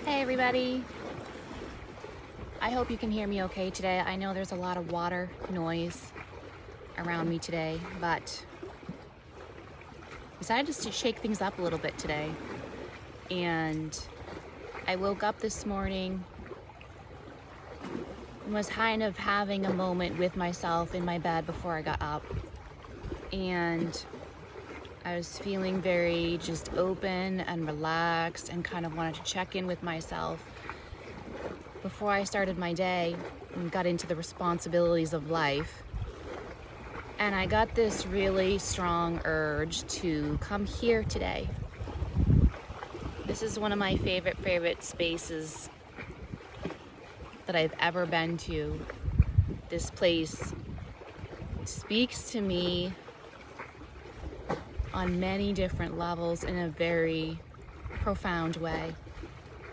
Hey everybody, I hope you can hear me okay today. I know there's a lot of water noise around me today, but I decided just to shake things up a little bit today. And I woke up this morning and was kind of having a moment with myself in my bed before I got up. And I was feeling very just open and relaxed and kind of wanted to check in with myself before I started my day and got into the responsibilities of life. And I got this really strong urge to come here today. This is one of my favorite spaces that I've ever been to. This place speaks to me on many different levels in a very profound way.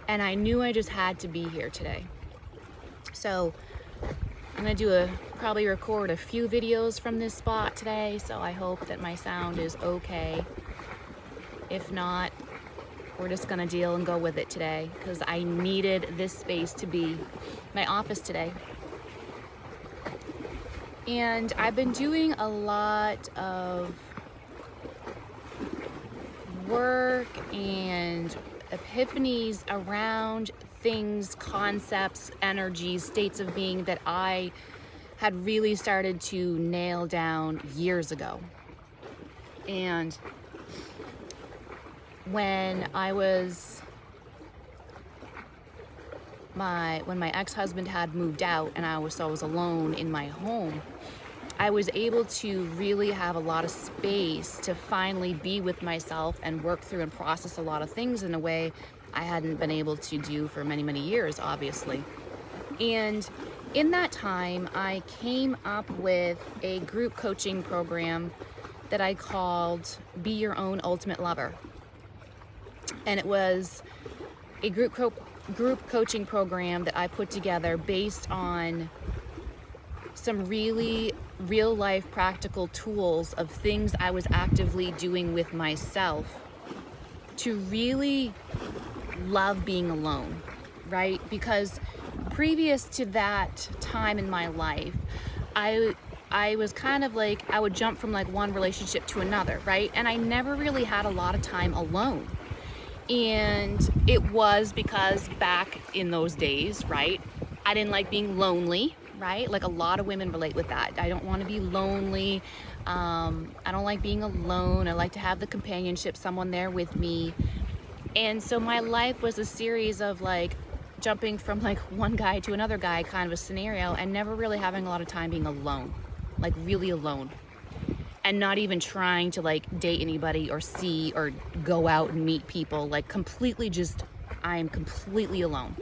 And I knew I just had to be here today. So I'm gonna probably record a few videos from this spot today, so I hope that my sound is okay. If not, we're just gonna deal and go with it today, because I needed this space to be my office today. And I've been doing a lot of work and epiphanies around things, concepts, energies, states of being that I had really started to nail down years ago. And when my ex-husband had moved out and I was alone in my home, I was able to really have a lot of space to finally be with myself and work through and process a lot of things in a way I hadn't been able to do for many years, obviously. And in that time, I came up with a group coaching program that I called Be Your Own Ultimate Lover. And it was a group coaching program that I put together based on some really real life practical tools of things I was actively doing with myself to really love being alone, right? Because previous to that time in my life, I was kind of like, I would jump from like one relationship to another, right? And I never really had a lot of time alone. And it was because back in those days, right, I didn't like being lonely, right? Like a lot of women relate with that. I don't want to be lonely. I don't like being alone. I like to have the companionship, someone there with me. And so my life was a series of like jumping from like one guy to another guy kind of a scenario, and never really having a lot of time being alone, like really alone. And not even trying to like date anybody or see or go out and meet people, like completely I am completely alone.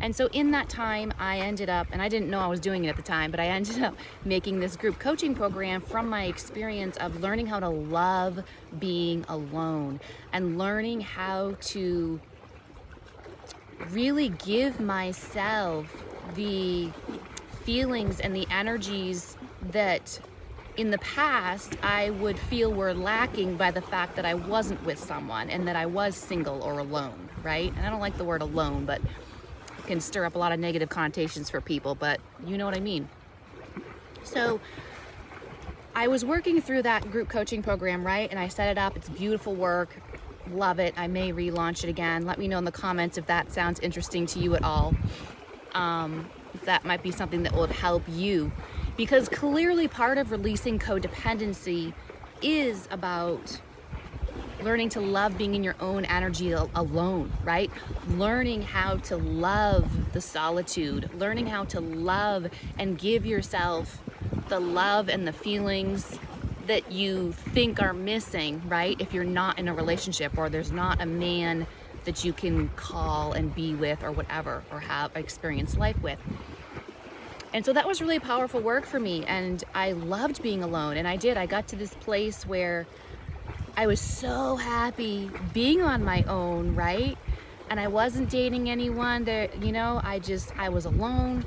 And so in that time, I ended up, and I didn't know I was doing it at the time, but I ended up making this group coaching program from my experience of learning how to love being alone and learning how to really give myself the feelings and the energies that in the past I would feel were lacking by the fact that I wasn't with someone and that I was single or alone, right? And I don't like the word alone, but can stir up a lot of negative connotations for people, but you know what I mean. So I was working through that group coaching program, right? And I set it up. It's beautiful work. Love it. I may relaunch it again. Let me know in the comments if that sounds interesting to you at all. If that might be something that would help you, because clearly part of releasing codependency is about learning to love being in your own energy alone, right? Learning how to love the solitude, learning how to love and give yourself the love and the feelings that you think are missing, right? If you're not in a relationship or there's not a man that you can call and be with or whatever, or have experienced life with. And so that was really powerful work for me, and I loved being alone. And I got to this place where I was so happy being on my own, right? And I wasn't dating anyone that, I was alone.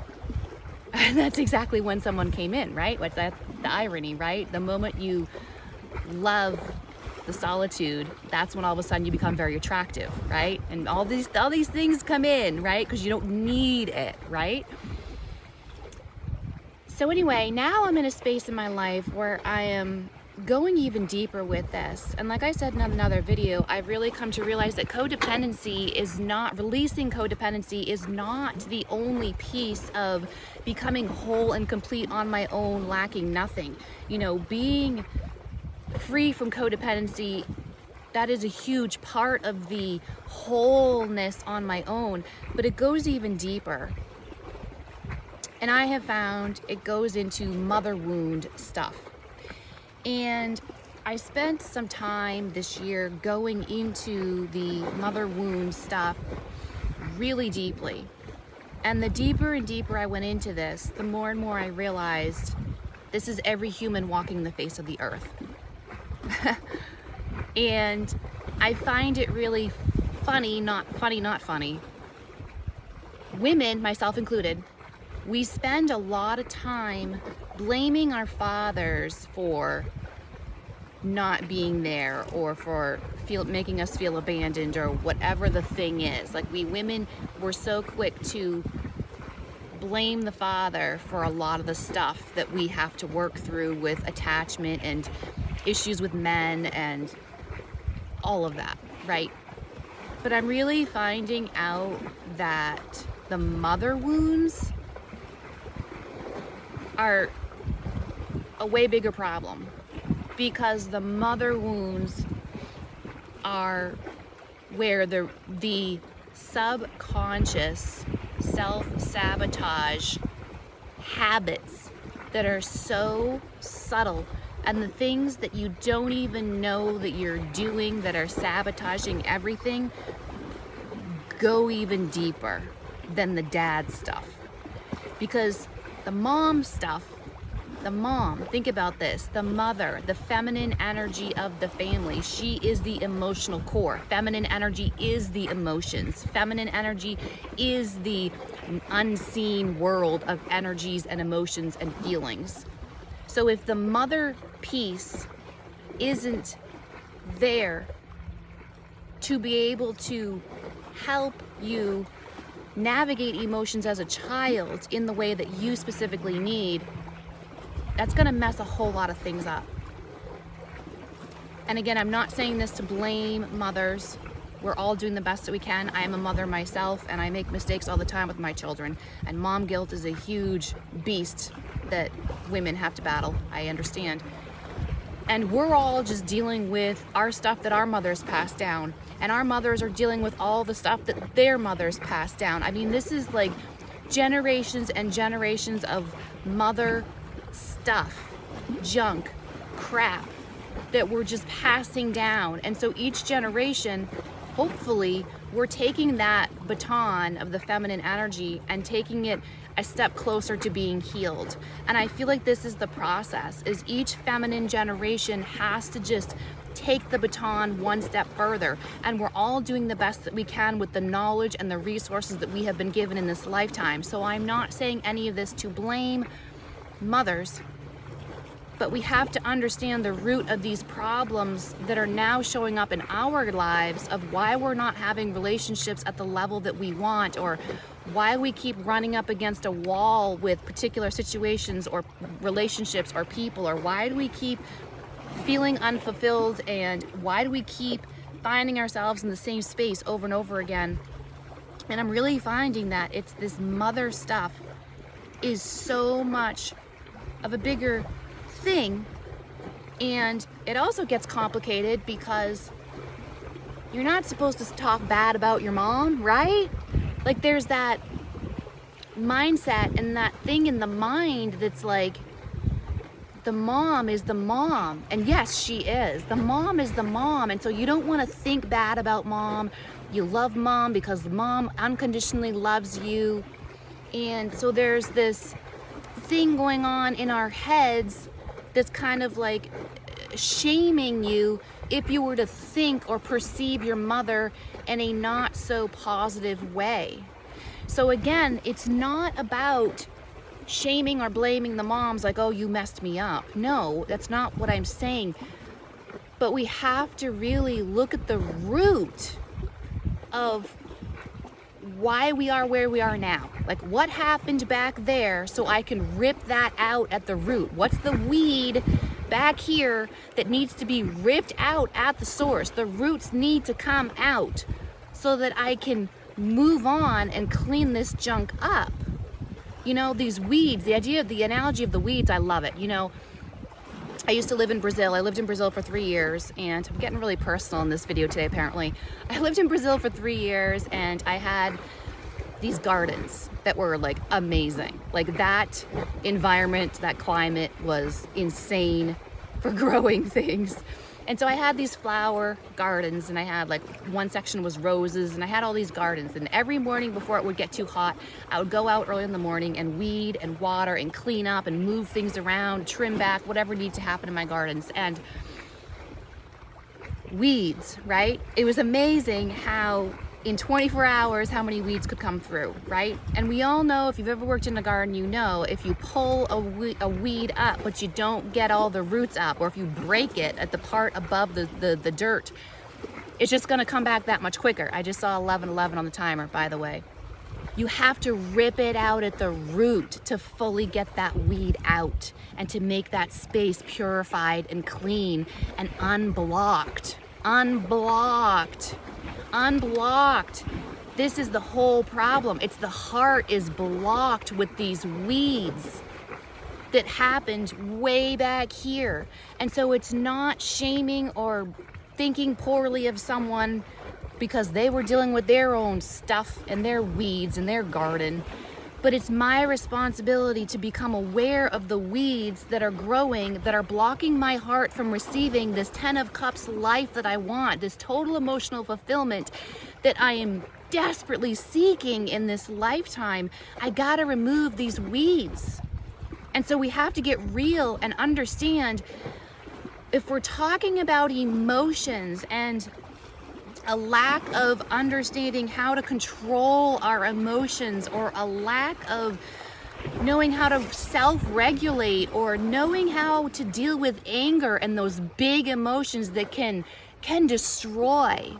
And that's exactly when someone came in, right? That's the irony, right? The moment you love the solitude, that's when all of a sudden you become very attractive, right? And all these things come in, right? Because you don't need it, right? So anyway, now I'm in a space in my life where I am going even deeper with this. And like I said in another video, I've really come to realize that codependency is not, releasing codependency is not the only piece of becoming whole and complete on my own, lacking nothing. You know, being free from codependency, that is a huge part of the wholeness on my own, but it goes even deeper. And I have found it goes into mother wound stuff. And I spent some time this year going into the mother wound stuff really deeply. And the deeper and deeper I went into this, the more and more I realized this is every human walking the face of the earth. And I find it really funny, not funny. Women, myself included, we spend a lot of time blaming our fathers for not being there, or for making us feel abandoned, or whatever the thing is. Like, we women, we're so quick to blame the father for a lot of the stuff that we have to work through with attachment and issues with men and all of that, right? But I'm really finding out that the mother wounds are a way bigger problem, because the mother wounds are where the subconscious self-sabotage habits that are so subtle, and the things that you don't even know that you're doing that are sabotaging everything, go even deeper than the dad stuff. Because the mom stuff, the mom, think about this, the mother, the feminine energy of the family, she is the emotional core. Feminine energy is the emotions. Feminine energy is the unseen world of energies and emotions and feelings. So if the mother piece isn't there to be able to help you navigate emotions as a child in the way that you specifically need, that's gonna mess a whole lot of things up. And again, I'm not saying this to blame mothers. We're all doing the best that we can. I am a mother myself, and I make mistakes all the time with my children. And mom guilt is a huge beast that women have to battle, I understand. And we're all just dealing with our stuff that our mothers passed down. And our mothers are dealing with all the stuff that their mothers passed down. I mean, this is like generations and generations of mother stuff, junk, crap that we're just passing down. And so each generation, hopefully, we're taking that baton of the feminine energy and taking it a step closer to being healed. And I feel like this is the process, is each feminine generation has to just take the baton one step further. And we're all doing the best that we can with the knowledge and the resources that we have been given in this lifetime. So I'm not saying any of this to blame mothers, but we have to understand the root of these problems that are now showing up in our lives, of why we're not having relationships at the level that we want, or why we keep running up against a wall with particular situations or relationships or people, or why do we keep feeling unfulfilled, and why do we keep finding ourselves in the same space over and over again. And I'm really finding that it's this mother stuff is so much of a bigger thing, and it also gets complicated because you're not supposed to talk bad about your mom, right? Like, there's that mindset and that thing in the mind that's like, the mom is the mom, and yes, she is. The mom is the mom, and so you don't want to think bad about mom. You love mom because mom unconditionally loves you. And so there's this thing going on in our heads that's kind of like shaming you if you were to think or perceive your mother in a not so positive way. So again, it's not about shaming or blaming the moms like, oh, you messed me up. No, that's not what I'm saying. But we have to really look at the root of why we are where we are now. Like, what happened back there so I can rip that out at the root? What's the weed back here that needs to be ripped out at the source? The roots need to come out so that I can move on and clean this junk up. You know, these weeds, the analogy of the weeds, I love it. You know, I used to live in Brazil. I lived in Brazil for 3 years, and I'm getting really personal in this video today, apparently. I lived in Brazil for 3 years, and I had these gardens that were like amazing. Like, that environment, that climate was insane for growing things. And so I had these flower gardens, and I had like one section was roses, and I had all these gardens. And every morning before it would get too hot, I would go out early in the morning and weed and water and clean up and move things around, trim back, whatever needs to happen in my gardens. And weeds, right? It was amazing how in 24 hours, how many weeds could come through, right? And we all know, if you've ever worked in a garden, you know, if you pull a weed up, but you don't get all the roots up, or if you break it at the part above the dirt, it's just gonna come back that much quicker. I just saw 11:11 on the timer, by the way. You have to rip it out at the root to fully get that weed out and to make that space purified and clean and unblocked. This is the whole problem. It's the heart is blocked with these weeds that happened way back here. And so it's not shaming or thinking poorly of someone because they were dealing with their own stuff and their weeds in their garden. But it's my responsibility to become aware of the weeds that are growing, that are blocking my heart from receiving this 10 of Cups life that I want, this total emotional fulfillment that I am desperately seeking in this lifetime. I gotta remove these weeds. And so we have to get real and understand, if we're talking about emotions and a lack of understanding how to control our emotions, or a lack of knowing how to self-regulate, or knowing how to deal with anger and those big emotions that can destroy.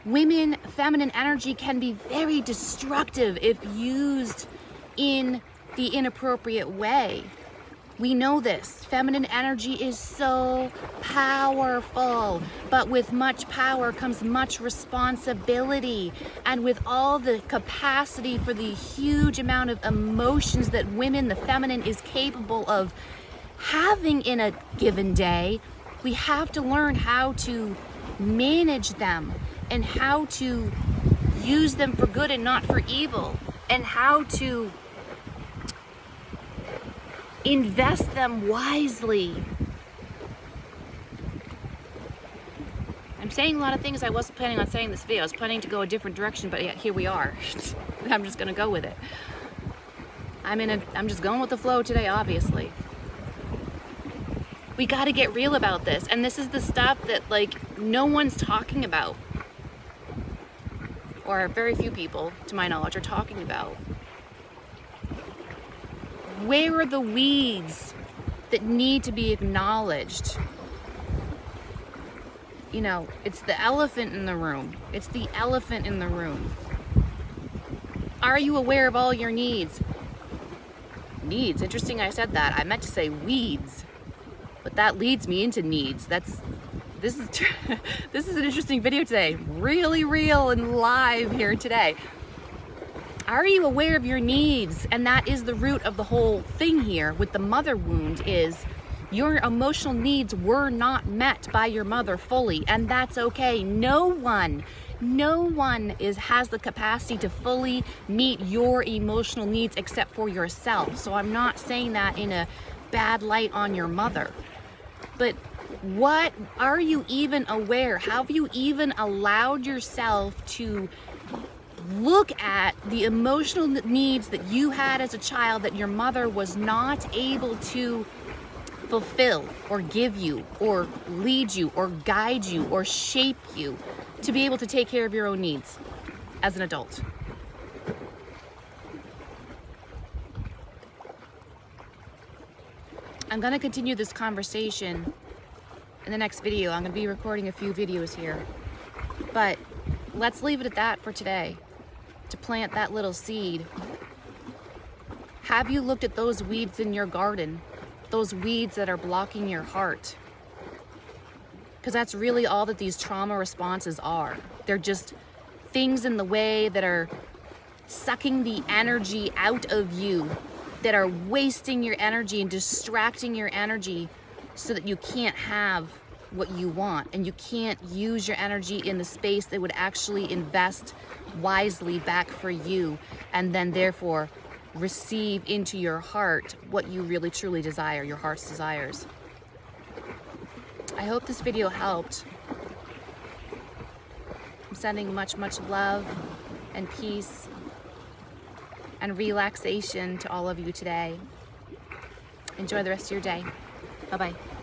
Women, feminine energy can be very destructive if used in the inappropriate way. We know this. Feminine energy is so powerful, but with much power comes much responsibility, and with all the capacity for the huge amount of emotions that women, the feminine, is capable of having in a given day, we have to learn how to manage them and how to use them for good and not for evil, and how to invest them wisely. I'm saying a lot of things I wasn't planning on saying in this video. I was planning to go a different direction, but yet here we are. I'm just gonna go with it. I'm just going with the flow today, obviously. We gotta get real about this, and this is the stuff that like no one's talking about, or very few people, to my knowledge, are talking about. Where are the weeds that need to be acknowledged? You know, it's the elephant in the room. It's the elephant in the room. Are you aware of all your needs? Needs. Interesting I said that. I meant to say weeds. But that leads me into needs. This is an interesting video today. Really real and live here today. Are you aware of your needs? And that is the root of the whole thing here with the mother wound, is your emotional needs were not met by your mother fully, and that's okay. No one has the capacity to fully meet your emotional needs except for yourself. So I'm not saying that in a bad light on your mother. But what are you even aware? Have you even allowed yourself to look at the emotional needs that you had as a child that your mother was not able to fulfill or give you or lead you or guide you or shape you to be able to take care of your own needs as an adult? I'm going to continue this conversation in the next video. I'm going to be recording a few videos here. But let's leave it at that for today. To plant that little seed. Have you looked at those weeds in your garden? Those weeds that are blocking your heart? Because that's really all that these trauma responses are. They're just things in the way that are sucking the energy out of you, that are wasting your energy and distracting your energy so that you can't have what you want, and you can't use your energy in the space that would actually invest wisely back for you, and then therefore receive into your heart what you really truly desire, your heart's desires. I hope this video helped. I'm sending much, much love and peace and relaxation to all of you today. Enjoy the rest of your day. Bye-bye.